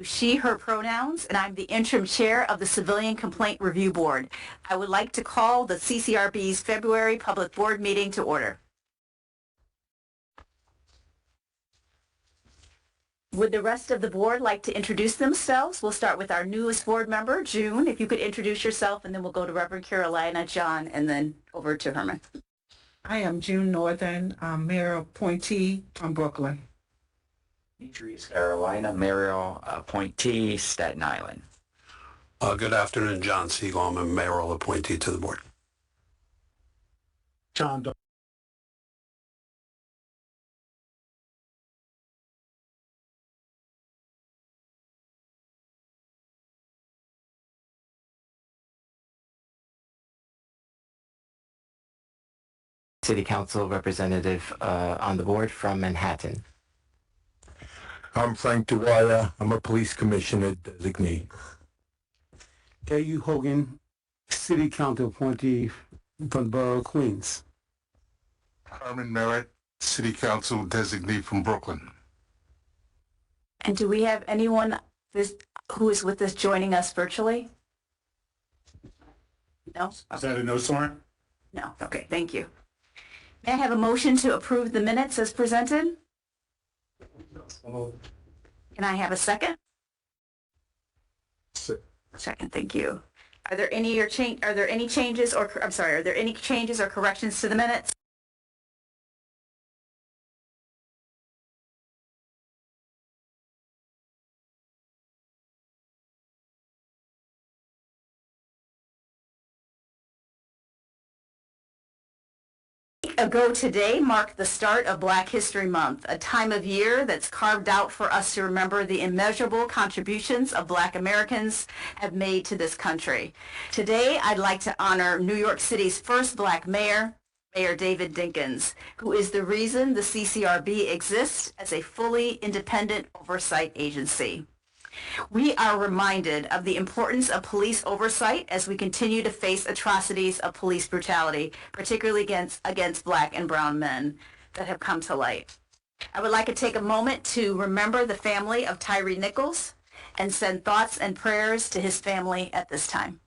She, her pronouns, and I'm the interim chair of the Civilian Complaint Review Board. I would like to call the CCRB's February Public Board meeting to order. Would the rest of the board like to introduce themselves? We'll start with our newest board member, June. If you could introduce yourself, and then we'll go to Reverend Carolina, John, and then over to Herman. I am June Northern, mayor appointee from Brooklyn. Demetrius Carolina, mayoral appointee, Staten Island. Good afternoon, John Siegel. I'm a mayoral appointee to the board. John City Council representative on the board from Manhattan. I'm Frank Dwyer. I'm a police commissioner designee. A.U. Hogan, City Council appointee from the Borough of Queens. Herman Merritt, City Council designee from Brooklyn. And do we have anyone who is with us joining us virtually? No? Is that a no, Soren? No. Okay, thank you. May I have a motion to approve the minutes as presented? Can I have a second? Second, thank you. Are there any changes or corrections to the minutes? Ago today marked the start of Black History Month, a time of year that's carved out for us to remember the immeasurable contributions of Black Americans have made to this country. Today, I'd like to honor New York City's first Black mayor, Mayor David Dinkins, who is the reason the CCRB exists as a fully independent oversight agency. We are reminded of the importance of police oversight as we continue to face atrocities of police brutality, particularly against Black and brown men that have come to light. I would like to take a moment to remember the family of Tyree Nichols and send thoughts and prayers to his family at this time.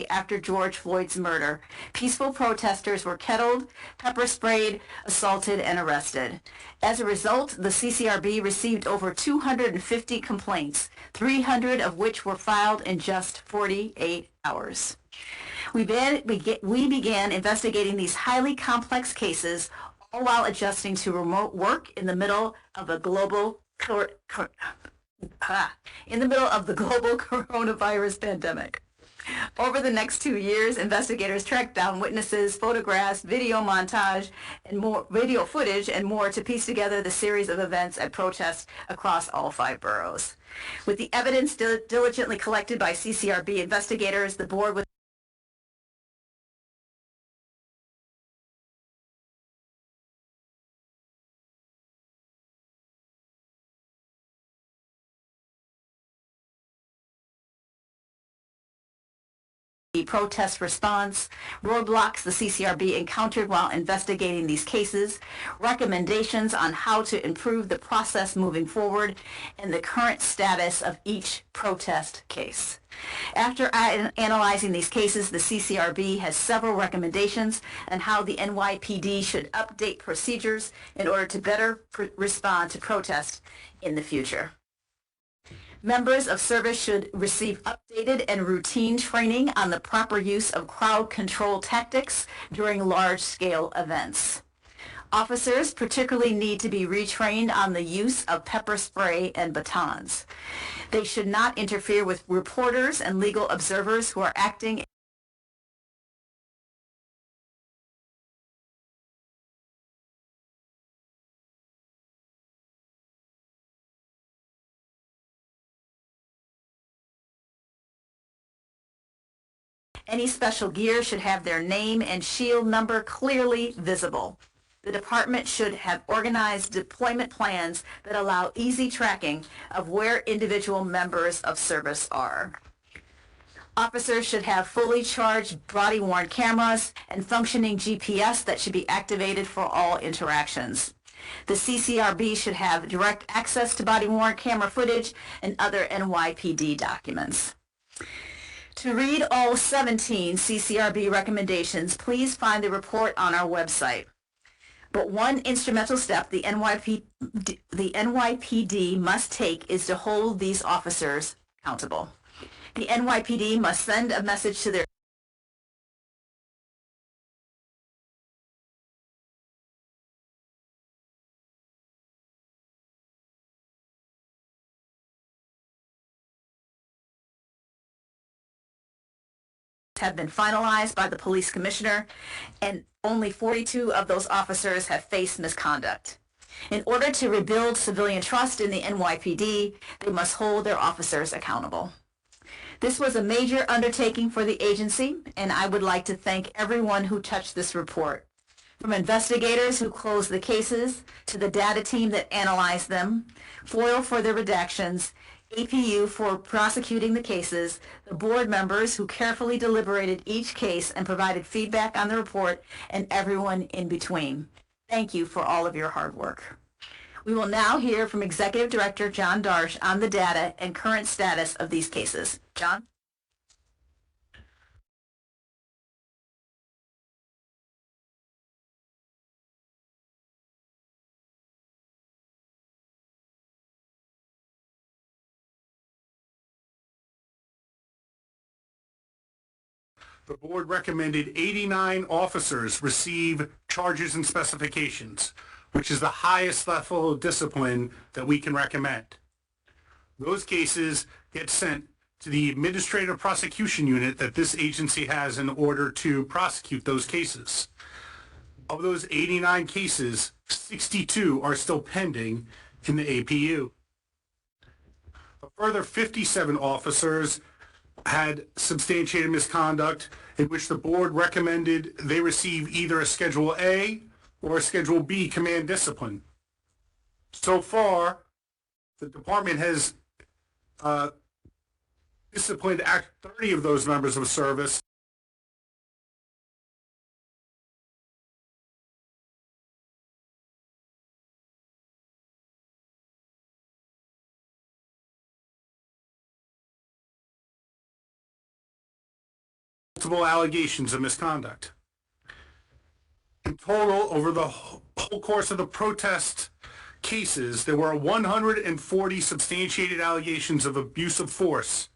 After George Floyd's murder, peaceful protesters were kettled, pepper sprayed, assaulted, and arrested. As a result, the CCRB received over 250 complaints, 300 of which were filed in just 48 hours. We began investigating these highly complex cases, all while adjusting to remote work in the middle of a global coronavirus pandemic. Over the next 2 years, investigators tracked down witnesses, photographs, video montage, and more video footage and more to piece together the series of events and protests across all 5 boroughs. With the evidence diligently collected by CCRB investigators, the board was the protest response, roadblocks the CCRB encountered while investigating these cases, recommendations on how to improve the process moving forward, and the current status of each protest case. After analyzing these cases, the CCRB has several recommendations on how the NYPD should update procedures in order to better respond to protests in the future. Members of service should receive updated and routine training on the proper use of crowd control tactics during large-scale events. Officers particularly need to be retrained on the use of pepper spray and batons. They should not interfere with reporters and legal observers who are acting Any special gear should have their name and shield number clearly visible. The department should have organized deployment plans that allow easy tracking of where individual members of service are. Officers should have fully charged body-worn cameras and functioning GPS that should be activated for all interactions. The CCRB should have direct access to body-worn camera footage and other NYPD documents. To read all 17 CCRB recommendations, please find the report on our website. But one instrumental step the NYPD must take is to hold these officers accountable. The NYPD must send a message to their have been finalized by the police commissioner, and only 42 of those officers have faced misconduct. In order to rebuild civilian trust in the NYPD, they must hold their officers accountable. This was a major undertaking for the agency, and I would like to thank everyone who touched this report, from investigators who closed the cases to the data team that analyzed them, FOIL for the redactions, APU for prosecuting the cases, the board members who carefully deliberated each case and provided feedback on the report, and everyone in between. Thank you for all of your hard work. We will now hear from Executive Director John Darsh on the data and current status of these cases. John? The board recommended 89 officers receive charges and specifications, which is the highest level of discipline that we can recommend. Those cases get sent to the administrative prosecution unit that this agency has in order to prosecute those cases. Of those 89 cases, 62 are still pending in the APU. A further 57 officers had substantiated misconduct in which the board recommended they receive either a Schedule A or a Schedule B command discipline. So far, the department has disciplined 30 of those members of service. Multiple allegations of misconduct. In total, over the whole course of the protest cases, there were 140 substantiated allegations of abuse of force.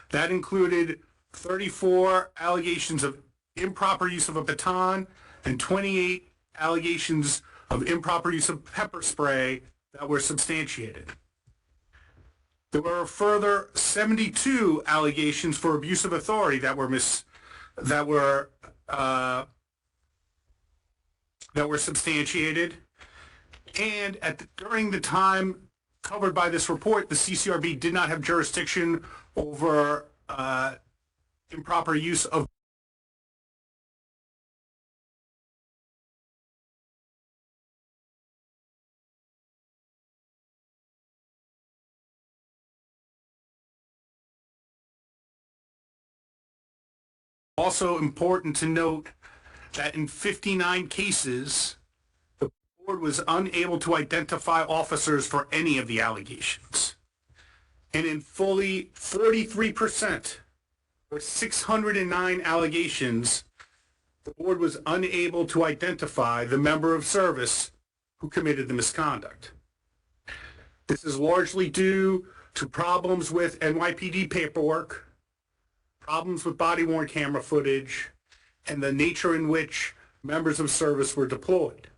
That included 34 allegations of improper use of a baton and 28 allegations of improper use of pepper spray that were substantiated. There were a further 72 allegations for abuse of authority that were substantiated, and during the time covered by this report, the CCRB did not have jurisdiction over improper use of Also important to note that in 59 cases, the board was unable to identify officers for any of the allegations. And in fully 43%, or 609 allegations, the board was unable to identify the member of service who committed the misconduct. This is largely due to problems with NYPD paperwork, problems with body-worn camera footage, and the nature in which members of service were deployed.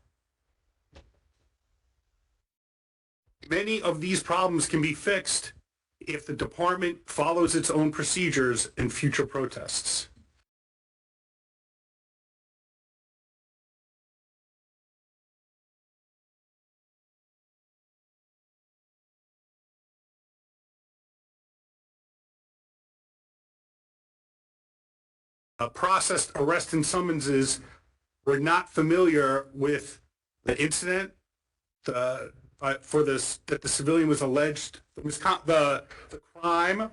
Many of these problems can be fixed if the department follows its own procedures in future protests. Processed arrest and summonses were not familiar with the incident, for this, that the civilian was alleged, the crime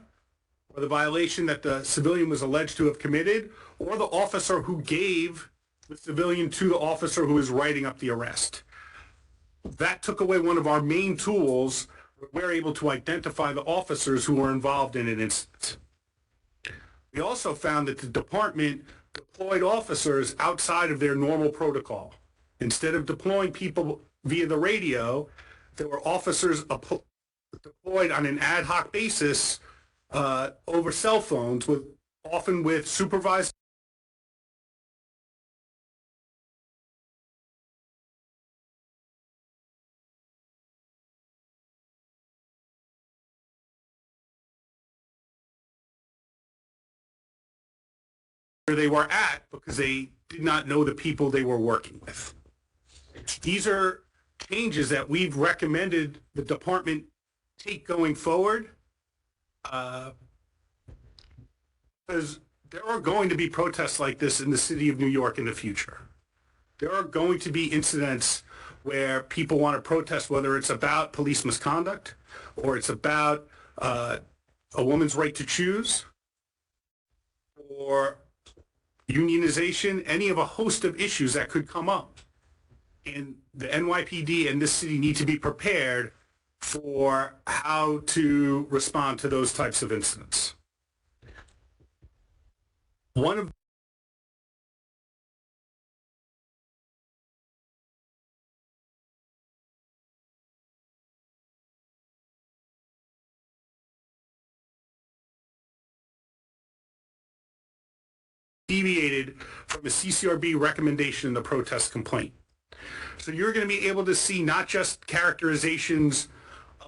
or the violation that the civilian was alleged to have committed, or the officer who gave the civilian to the officer who is writing up the arrest. That took away one of our main tools. We're able to identify the officers who were involved in an incident. We also found that the department deployed officers outside of their normal protocol. Instead of deploying people via the radio, there were officers deployed on an ad hoc basis over cell phones, often with supervised. Where they were at because they did not know the people they were working with. These are changes that we've recommended the department take going forward, because there are going to be protests like this in the city of New York in the future. There are going to be incidents where people want to protest, whether it's about police misconduct or it's about a woman's right to choose or unionization, any of a host of issues that could come up. And the NYPD and this city need to be prepared for how to respond to those types of incidents. One of deviated from a CCRB recommendation in the protest complaint. So you're going to be able to see not just characterizations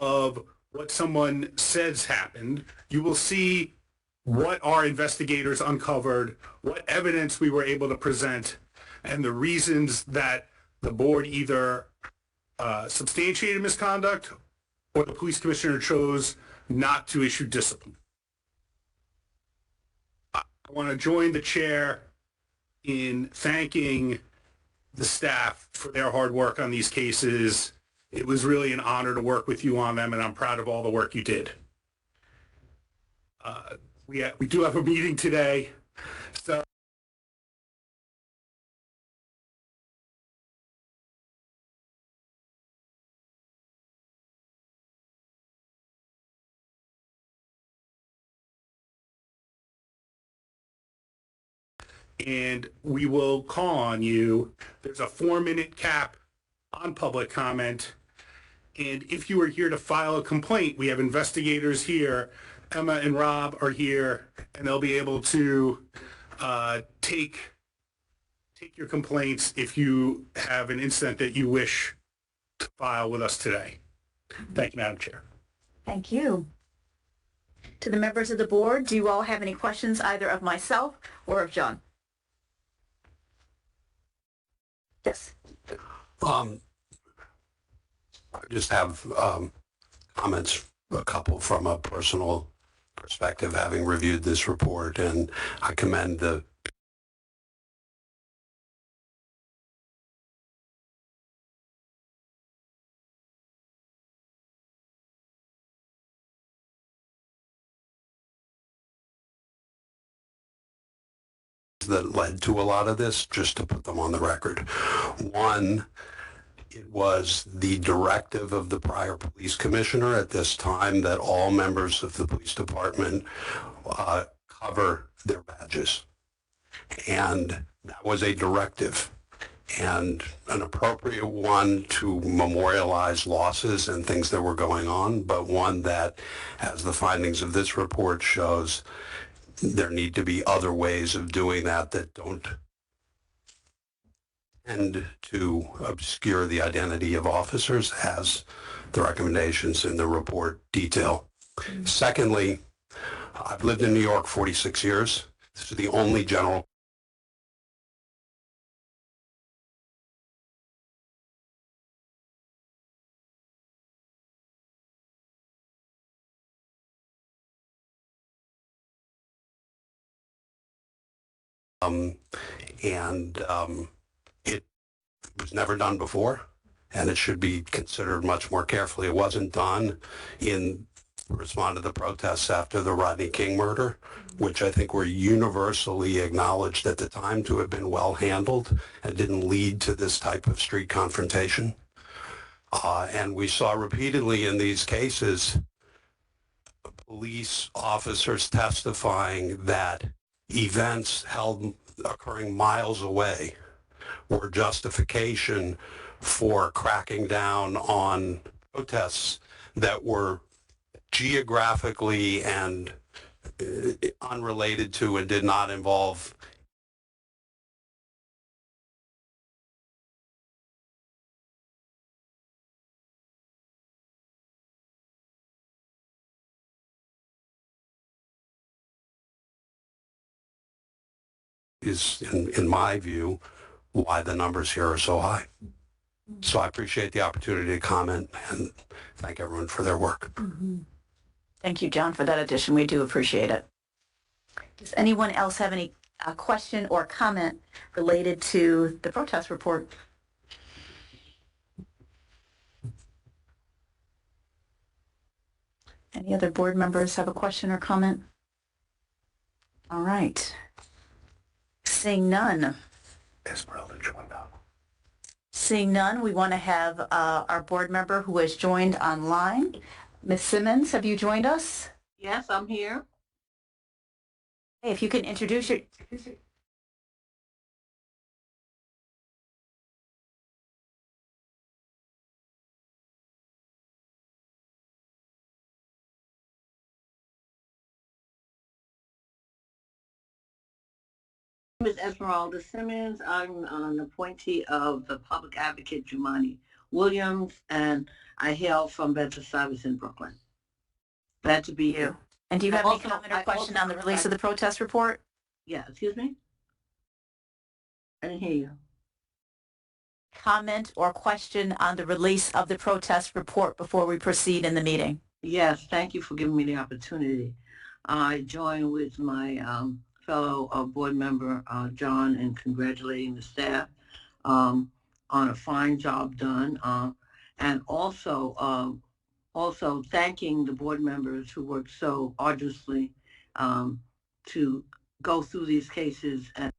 of what someone says happened, you will see what our investigators uncovered, what evidence we were able to present, and the reasons that the board either substantiated misconduct or the police commissioner chose not to issue discipline. I want to join the chair in thanking the staff for their hard work on these cases. It was really an honor to work with you on them, and I'm proud of all the work you did. We do have a meeting today, so and we will call on you. There's a 4-minute cap on public comment. And if you are here to file a complaint, we have investigators here. Emma and Rob are here, and they'll be able to take your complaints if you have an incident that you wish to file with us today. Thank you, Madam Chair. Thank you. To the members of the board, do you all have any questions either of myself or of John? Yes. I just have comments, a couple from a personal perspective, having reviewed this report, and I commend the that led to a lot of this, just to put them on the record. One, it was the directive of the prior police commissioner at this time that all members of the police department cover their badges. And that was a directive and an appropriate one to memorialize losses and things that were going on, but one that, as the findings of this report shows, there need to be other ways of doing that that don't tend to obscure the identity of officers, as the recommendations in the report detail. Secondly, I've lived in New York 46 years. This is the only general it was never done before. and it should be considered much more carefully. It wasn't done in response to the protests after the Rodney King murder, which I think were universally acknowledged at the time to have been well handled and didn't lead to this type of street confrontation. And we saw repeatedly in these cases police officers testifying that events occurring miles away were justification for cracking down on protests that were geographically and unrelated to and did not involve is, in my view, why the numbers here are so high. So I appreciate the opportunity to comment and thank everyone for their work. Thank you, John, for that addition. We do appreciate it. Does anyone else have any question or comment related to the protest report? Any other board members have a question or comment? All right. Seeing none. Seeing none, we want to have our board member who has joined online. Ms. Simmons, have you joined us? Yes, I'm here. Hey, if you can introduce your... My name is Esmeralda Simmons. I'm an appointee of the public advocate Jumani Williams, and I hail from Bedford-Stuyvesant in Brooklyn. Glad to be here. And do you have any comment or question on the release of the protest report? Yeah, excuse me? I didn't hear you. Comment or question on the release of the protest report before we proceed in the meeting? Yes, thank you for giving me the opportunity. I join with my fellow board member, John, in congratulating the staff on a fine job done, and also thanking the board members who worked so arduously to go through these cases and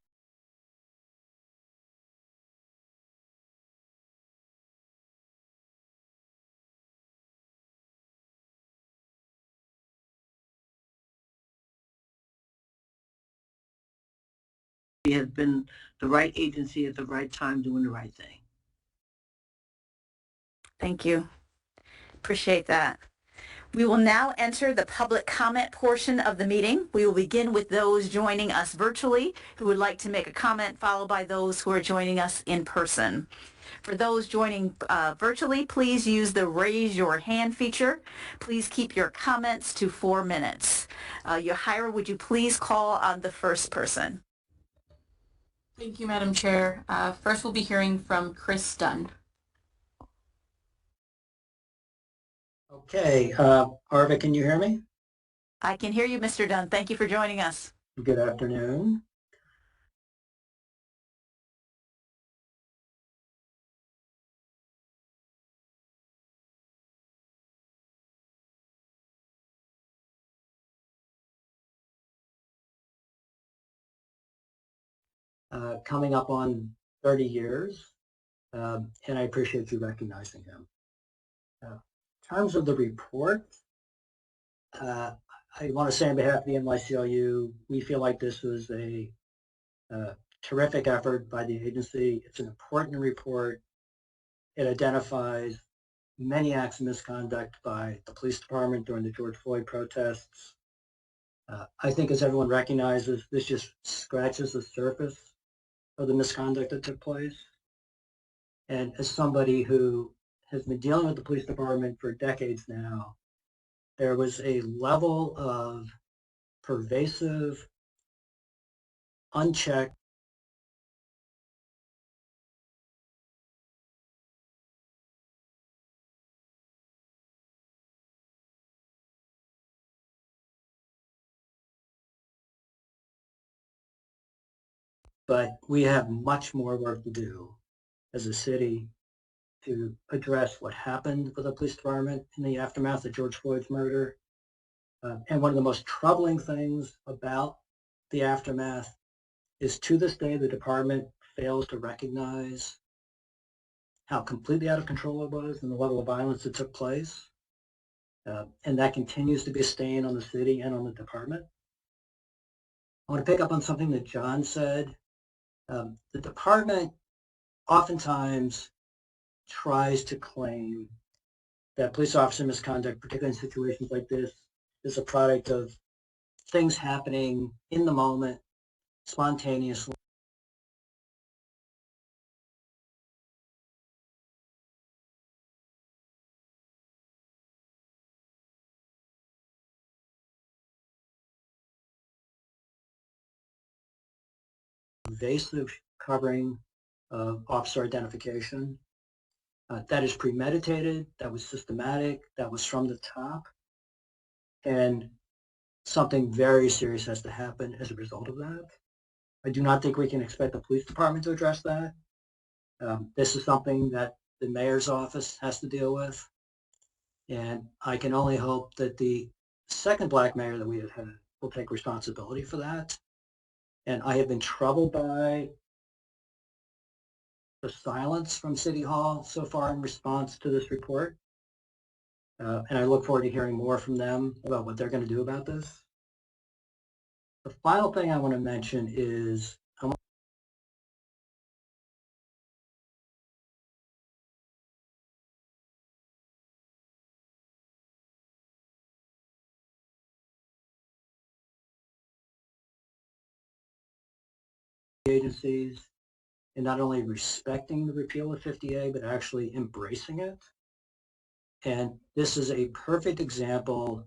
it has been the right agency at the right time doing the right thing. Thank you. Appreciate that. We will now enter the public comment portion of the meeting. We will begin with those joining us virtually who would like to make a comment, followed by those who are joining us in person. For those joining virtually, please use the raise your hand feature. Please keep your comments to 4 minutes. Yahira, would you please call on the first person? Thank you, Madam Chair. First, we'll be hearing from Chris Dunn. Okay, Arva, can you hear me? I can hear you, Mr. Dunn. Thank you for joining us. Good afternoon. Coming up on 30 years, and I appreciate you recognizing him. In terms of the report, I want to say on behalf of the NYCLU, we feel like this was a terrific effort by the agency. It's an important report. It identifies many acts of misconduct by the police department during the George Floyd protests. I think, as everyone recognizes, this just scratches the surface of the misconduct that took place. And as somebody who has been dealing with the police department for decades now, there was a level of pervasive, unchecked, but we have much more work to do as a city to address what happened with the police department in the aftermath of George Floyd's murder. And one of the most troubling things about the aftermath is, to this day, the department fails to recognize how completely out of control it was and the level of violence that took place. And that continues to be a stain on the city and on the department. I want to pick up on something that John said. The department oftentimes tries to claim that police officer misconduct, particularly in situations like this, is a product of things happening in the moment, spontaneously. Invasive covering of officer identification. That is premeditated, that was systematic, that was from the top, and something very serious has to happen as a result of that. I do not think we can expect the police department to address that. This is something that the mayor's office has to deal with, and I can only hope that the second black mayor that we have had will take responsibility for that. And I have been troubled by the silence from City Hall so far in response to this report. And I look forward to hearing more from them about what they're going to do about this. The final thing I want to mention is agencies in not only respecting the repeal of 50A, but actually embracing it. And this is a perfect example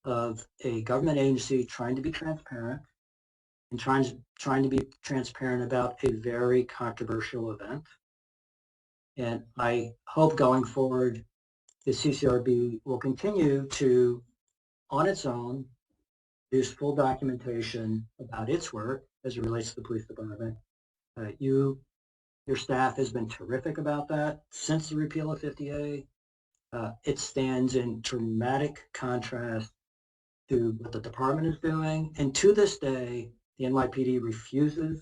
of a government agency trying to be transparent and trying to be transparent about a very controversial event. And I hope going forward, the CCRB will continue to, on its own, use full documentation about its work as it relates to the police department. Your staff has been terrific about that since the repeal of 50A. It stands in dramatic contrast to what the department is doing. And to this day, the NYPD refuses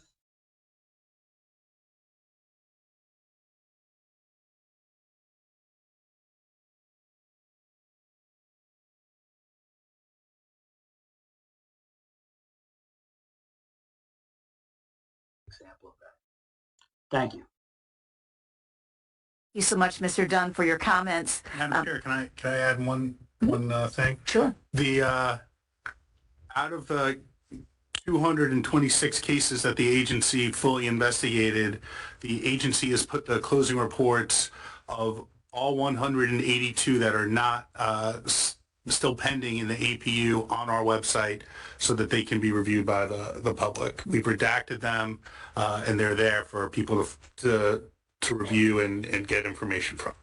example of that. Thank you. Thank you so much, Mr. Dunn, for your comments. Madam Chair, can I add one thing? Sure. The out of the 226 cases that the agency fully investigated, the agency has put the closing reports of all 182 that are not still pending in the APU on our website so that they can be reviewed by the public. We've redacted them and they're there for people to review and get information from.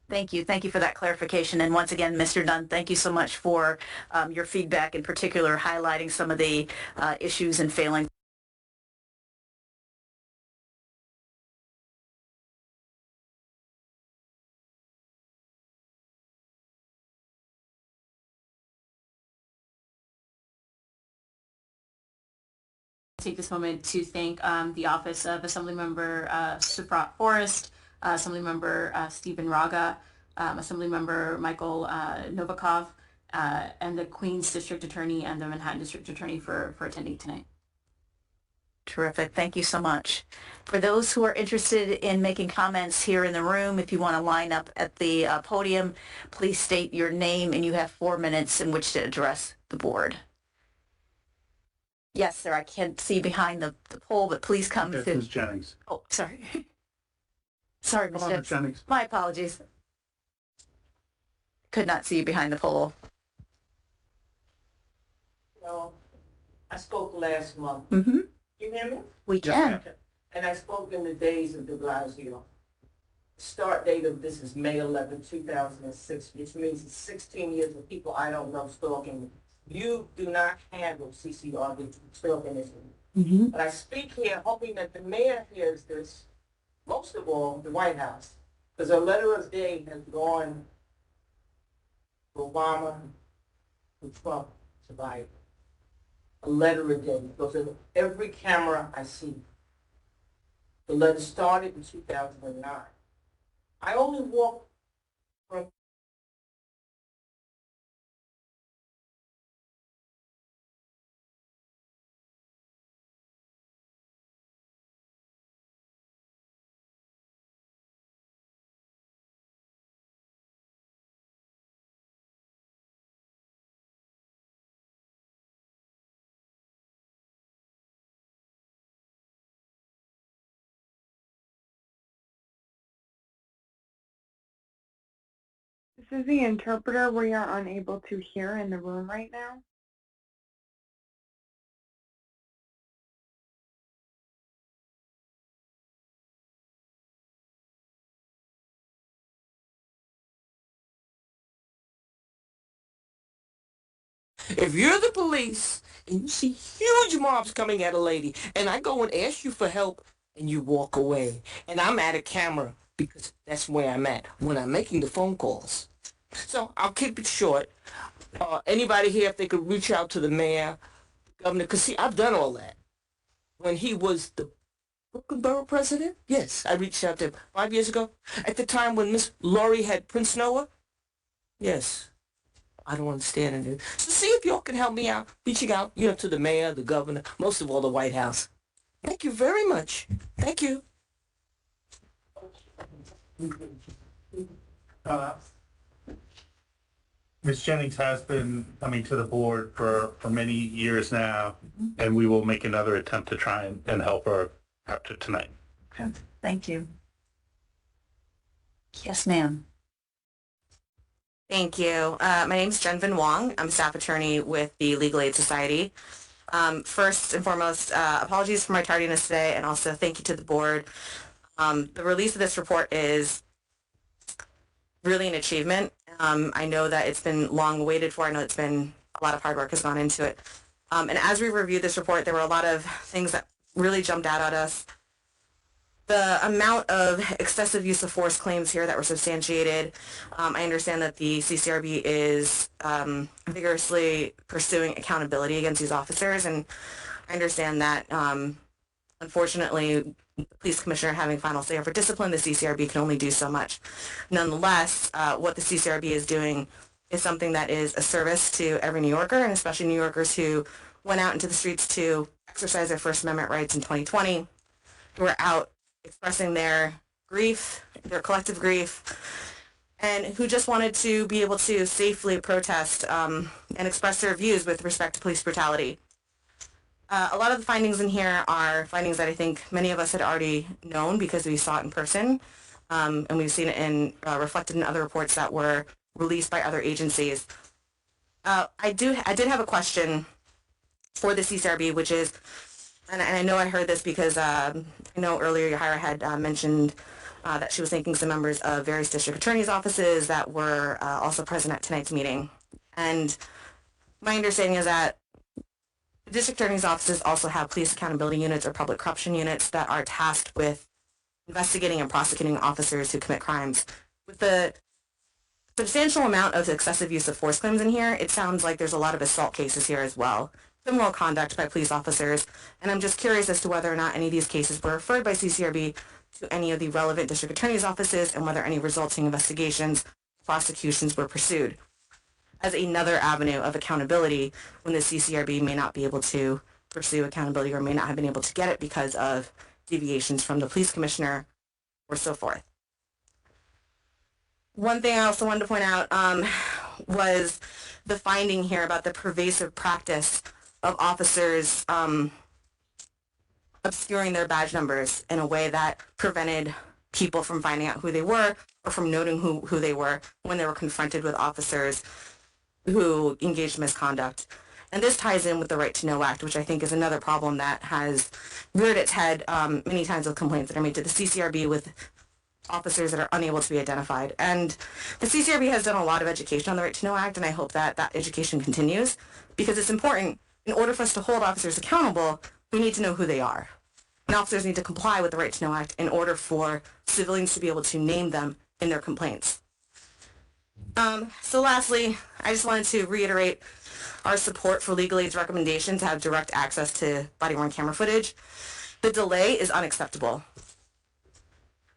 Thank you. Thank you for that clarification. And once again, Mr. Dunn, thank you so much for your feedback, in particular highlighting some of the issues and failing. Take this moment to thank the Office of Assemblymember Sufrat Forrest, Assemblymember Stephen Raga, Assemblymember Michael Novikov, and the Queens District Attorney and the Manhattan District Attorney for attending tonight. Terrific. Thank you so much. For those who are interested in making comments here in the room, if you want to line up at the podium, please state your name, and you have 4 minutes in which to address the board. Yes, sir. I can't see behind the pole, but please come Yes, to... Ms. Jennings. Oh, sorry. Sorry, Ms. Come on, Ms. Jennings. My apologies. Could not see you behind the pole. No, I spoke last month. Mm-hmm. You hear me? We can. Okay. And I spoke in the days of de Blasio. Start date of this is May 11, 2006, which means it's 16 years of people I don't know stalking me. You do not handle CCRB stalking issue. But I speak here hoping that the mayor hears this most of all, the White House. Because a letter of day has gone to Obama, to Trump, to Biden. A letter a day goes in every camera I see. The letter started in 2009. I only walked from This is the interpreter. We are unable to hear in the room right now. if you're the police and you see huge mobs coming at a lady and I go and ask you for help and you walk away and I'm at a camera because that's where I'm at when I'm making the phone calls. So I'll keep it short. Anybody here, if they could reach out to the mayor, governor, because see, I've done all that. When he was the Brooklyn Borough president, yes, I reached out to him 5 years ago. At the time when Miss Laurie had Prince Noah, yes. I don't understand it. So see if y'all can help me out, reaching out, to the mayor, the governor, most of all the White House. Thank you very much. Thank you. Ms. Jennings has been coming to the board for many years now, and we will make another attempt to try and help her after tonight. Okay. Thank you. Yes, ma'am. Thank you. My name is Jenvin Wong. I'm a staff attorney with the Legal Aid Society. First and foremost, apologies for my tardiness today, and also thank you to the board. The release of this report is really an achievement. I know that it's been long waited for. I know it's been a lot of hard work has gone into it. And as we reviewed this report, there were a lot of things that really jumped out at us. The amount of excessive use of force claims here that were substantiated. I understand that the CCRB is vigorously pursuing accountability against these officers, and I understand that unfortunately the police commissioner having final say over discipline, the CCRB can only do so much. Nonetheless, what the CCRB is doing is something that is a service to every New Yorker, and especially New Yorkers who went out into the streets to exercise their First Amendment rights in 2020, who are out expressing their grief, their collective grief, and who just wanted to be able to safely protest and express their views with respect to police brutality. A lot of the findings in here are findings that I think many of us had already known because we saw it in person, and we've seen it reflected in other reports that were released by other agencies. I did have a question for the CCRB, which is, and I know I heard this because I know earlier Yahira had mentioned that she was thanking some members of various district attorneys' offices that were also present at tonight's meeting. And my understanding is that the district attorney's offices also have police accountability units or public corruption units that are tasked with investigating and prosecuting officers who commit crimes. With the substantial amount of excessive use of force claims in here, it sounds like there's a lot of assault cases here as well. Criminal conduct by police officers, and I'm just curious as to whether or not any of these cases were referred by CCRB to any of the relevant district attorney's offices and whether any resulting investigations, prosecutions were pursued as another avenue of accountability when the CCRB may not be able to pursue accountability or may not have been able to get it because of deviations from the police commissioner or so forth. One thing I also wanted to point out was the finding here about the pervasive practice of officers obscuring their badge numbers in a way that prevented people from finding out who they were or from noting who they were when they were confronted with officers who engaged in misconduct. And this ties in with the Right to Know Act, which I think is another problem that has reared its head many times with complaints that are made to the CCRB with officers that are unable to be identified. And the CCRB has done a lot of education on the Right to Know Act, and I hope that that education continues because it's important. In order for us to hold officers accountable, we need to know who they are. and officers need to comply with the Right to Know Act in order for civilians to be able to name them in their complaints. So lastly, I just wanted to reiterate our support for Legal Aid's recommendation to have direct access to body-worn camera footage. The delay is unacceptable.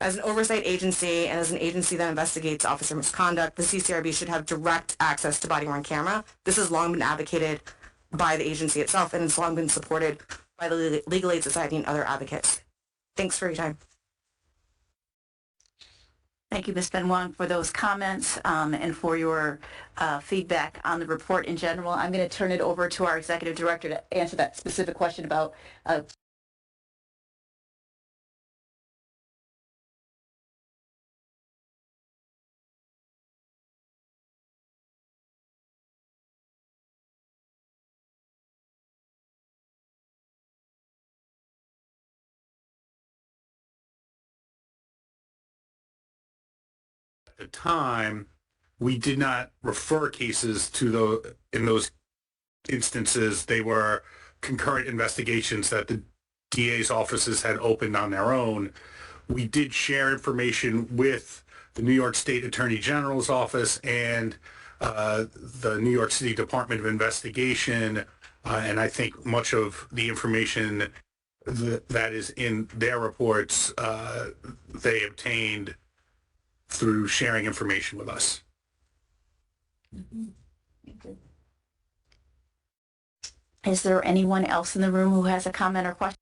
As an oversight agency and as an agency that investigates officer misconduct, the CCRB should have direct access to body-worn camera. This has long been advocated by the agency itself, and it's long been supported by the Legal Aid Society and other advocates. Thanks for your time. Thank you, Ms. Benoit, for those comments and for your feedback on the report in general. I'm going to turn it over to our executive director to answer that specific question about the time, we did not refer cases to in those instances. They were concurrent investigations that the DA's offices had opened on their own. We did share information with the New York State Attorney General's office and the New York City Department of Investigation, and I think much of the information that is in their reports they obtained through sharing information with us. Is there anyone else in the room who has a comment or question?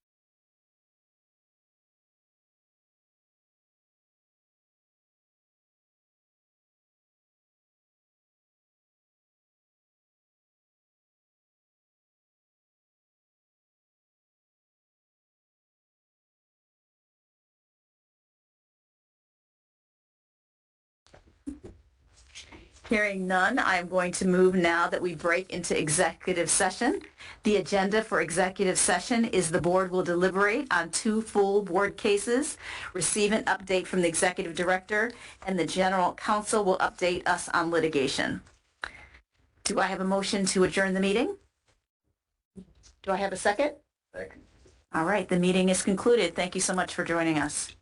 Hearing none, I'm going to move now that we break into executive session. The agenda for executive session is the board will deliberate on 2 full board cases, receive an update from the executive director, and the general counsel will update us on litigation. Do I have a motion to adjourn the meeting? Do I have a second? Second. All right, the meeting is concluded. Thank you so much for joining us.